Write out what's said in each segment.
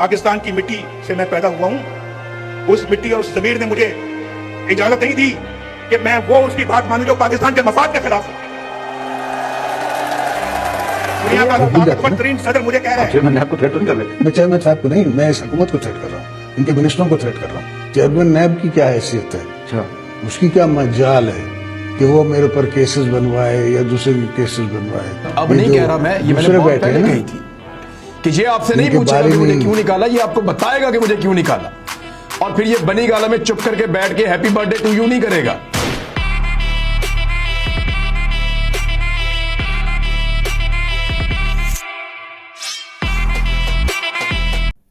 पाकिस्तान की मिट्टी से मैं पैदा हुआ हूं, उस मिट्टी और उस जमीर ने मुझे इजाजत नहीं दी कि मैं वो उसकी बात मानूं जो पाकिस्तान के मफाद के खिलाफ हो। दुनिया का ताकतवर तरीन सदर मुझे कह रहा है, चेयरमैन नैब को थ्रेट कर रहे हैं। मैं चेयरमैन साहब को नहीं, मैं इस हुकूमत को थ्रेट कर रहा हूँ, इनके मिनिस्टरों को थ्रेट कर रहा हूँ। चेयरमैन नैब की क्या हैसियत है, अच्छा, उसकी क्या मजाल है कि वो मेरे ऊपर केसेस बनवाए या दूसरे केसेस बनवाए। अब नहीं कह रहा मैं, ये मैंने बहुत पहले कही थी कि ये आपसे नहीं पूछेगा कि मुझे क्यों निकाला, ये आपको बताएगा कि मुझे क्यों निकाला, और फिर ये बनी गाला में चुप करके बैठ के हैप्पी बर्थडे टू यू नहीं करेगा।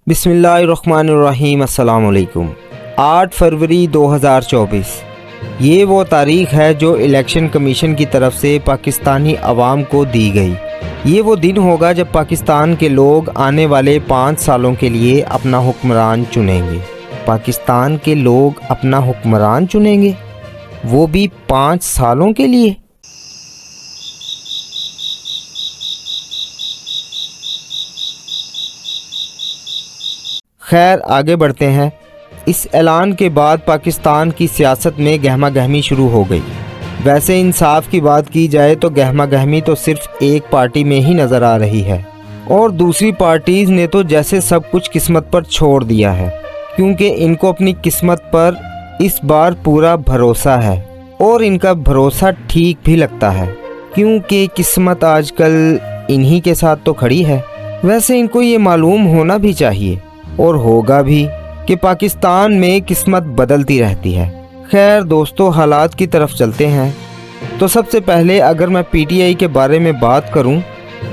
बिस्मिल्लाहिर्रहमानिर्रहीम, अस्सलाम वालेकुम। 8 फरवरी 2024 ये वो तारीख़ है जो इलेक्शन कमीशन की तरफ से पाकिस्तानी अवाम को दी गई। ये वो दिन होगा जब पाकिस्तान के लोग आने वाले 5 सालों के लिए अपना हुक्मरान चुनेंगे। पाकिस्तान के लोग अपना हुक्मरान चुनेंगे, वो भी 5 सालों के लिए। खैर, आगे बढ़ते हैं। इस ऐलान के बाद पाकिस्तान की सियासत में गहमा गहमी शुरू हो गई। वैसे इंसाफ की बात की जाए तो गहमा गहमी तो सिर्फ एक पार्टी में ही नज़र आ रही है, और दूसरी पार्टीज़ ने तो जैसे सब कुछ किस्मत पर छोड़ दिया है, क्योंकि इनको अपनी किस्मत पर इस बार पूरा भरोसा है, और इनका भरोसा ठीक भी लगता है, क्योंकि किस्मत आजकल इन्हीं के साथ तो खड़ी है। वैसे इनको ये मालूम होना भी चाहिए, और होगा भी, कि पाकिस्तान में किस्मत बदलती रहती है। खैर दोस्तों, हालात की तरफ चलते हैं। तो सबसे पहले अगर मैं पीटीआई के बारे में बात करूं,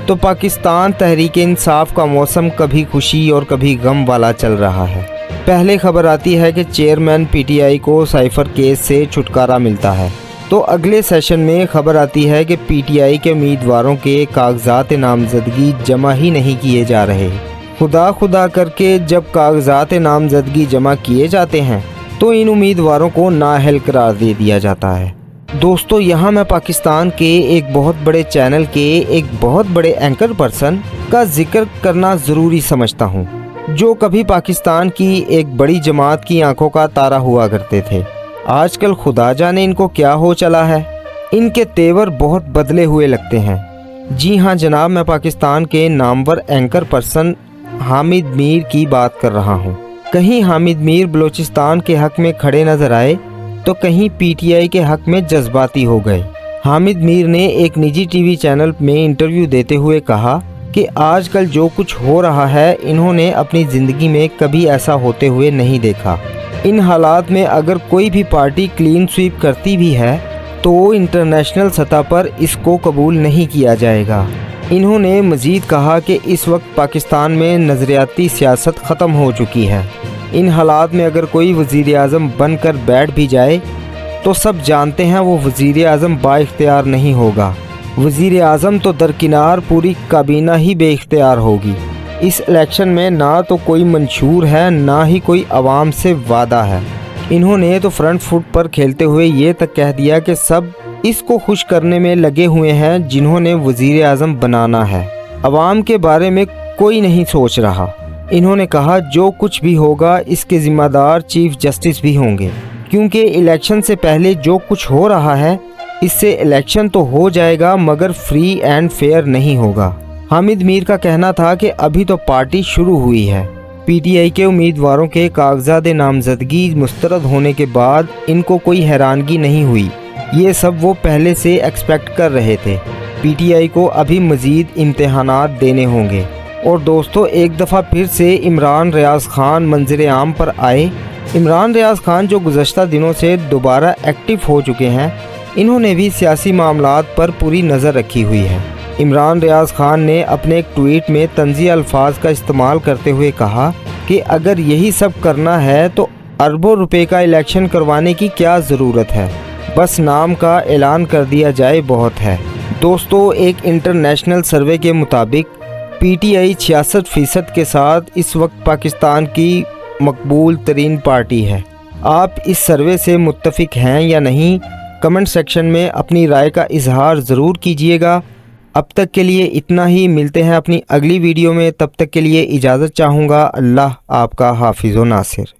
तो पाकिस्तान तहरीक इंसाफ का मौसम कभी खुशी और कभी गम वाला चल रहा है। पहले खबर आती है कि चेयरमैन पीटीआई को साइफर केस से छुटकारा मिलता है, तो अगले सेशन में खबर आती है कि पीटीआई के उम्मीदवारों के कागजात नामजदगी जमा ही नहीं किए जा रहे। खुदा करके जब कागजात नामजदगी जमा किए जाते हैं तो इन उम्मीदवारों को नाअहल करार दे दिया जाता है। दोस्तों, यहाँ मैं पाकिस्तान के एक बहुत बड़े चैनल के एक बहुत बड़े एंकर पर्सन का जिक्र करना ज़रूरी समझता हूँ, जो कभी पाकिस्तान की एक बड़ी जमात की आंखों का तारा हुआ करते थे। आजकल खुदा जाने इनको क्या हो चला है, इनके तेवर बहुत बदले हुए लगते हैं। जी हाँ जनाब, मैं पाकिस्तान के नामवर एंकर पर्सन हामिद मीर की बात कर रहा हूँ। कहीं हामिद मीर बलूचिस्तान के हक में खड़े नजर आए तो कहीं पीटीआई के हक में जज्बाती हो गए। हामिद मीर ने एक निजी टीवी चैनल में इंटरव्यू देते हुए कहा कि आजकल जो कुछ हो रहा है इन्होंने अपनी ज़िंदगी में कभी ऐसा होते हुए नहीं देखा। इन हालात में अगर कोई भी पार्टी क्लीन स्वीप करती भी है तो इंटरनेशनल सतह पर इसको कबूल नहीं किया जाएगा। इन्होंने मज़ीद कहा कि इस वक्त पाकिस्तान में नज़रियाती सियासत ख़त्म हो चुकी है। इन हालात में अगर कोई वज़ीर आज़म बन कर बैठ भी जाए तो सब जानते हैं वो वज़ीर आज़म बाइख्तियार नहीं होगा। वज़ीर आज़म तो दरकिनार पूरी काबीना ही बेइख्तियार होगी। इस इलेक्शन में ना तो कोई मंशूर है, ना ही कोई आवाम से वादा है। इन्होंने तो फ्रंट फुट पर खेलते हुए ये तक कह दिया कि सब इसको खुश करने में लगे हुए हैं जिन्होंने वज़ीर आज़म बनाना है। अवाम के बारे में कोई नहीं सोच रहा। इन्होंने कहा जो कुछ भी होगा इसके ज़िम्मेदार चीफ जस्टिस भी होंगे, क्योंकि इलेक्शन से पहले जो कुछ हो रहा है इससे इलेक्शन तो हो जाएगा मगर फ्री एंड फेयर नहीं होगा। हामिद मीर का कहना था कि अभी तो पार्टी शुरू हुई है। पीटीआई के उम्मीदवारों के कागजात नामजदगी मुस्तरद होने के बाद इनको कोई हैरानगी नहीं हुई। ये सब वो पहले से एक्सपेक्ट कर रहे थे। पीटीआई को अभी मज़ीद इम्तहानात देने होंगे। और दोस्तों, एक दफ़ा फिर से इमरान रियाज़ ख़ान मंज़र आम पर आए। इमरान रियाज़ ख़ान जो गुज़श्ता दिनों से दोबारा एक्टिव हो चुके हैं, इन्होंने भी सियासी मामलात पर पूरी नज़र रखी हुई है। इमरान रियाज़ ख़ान ने अपने एक ट्वीट में तंज़ीह अल्फाज का इस्तेमाल करते हुए कहा कि अगर यही सब करना है तो अरबों रुपए का इलेक्शन करवाने की क्या ज़रूरत है, बस नाम का ऐलान कर दिया जाए बहुत है। दोस्तों, एक इंटरनेशनल सर्वे के मुताबिक पीटीआई 66% के साथ इस वक्त पाकिस्तान की मकबूल तरीन पार्टी है। आप इस सर्वे से मुत्तफिक हैं या नहीं, कमेंट सेक्शन में अपनी राय का इजहार ज़रूर कीजिएगा। اب تک کے لیے اتنا ہی، ملتے ہیں اپنی اگلی ویڈیو میں، تب تک کے لیے اجازت چاہوں گا۔ اللہ آپ کا حافظ و ناصر۔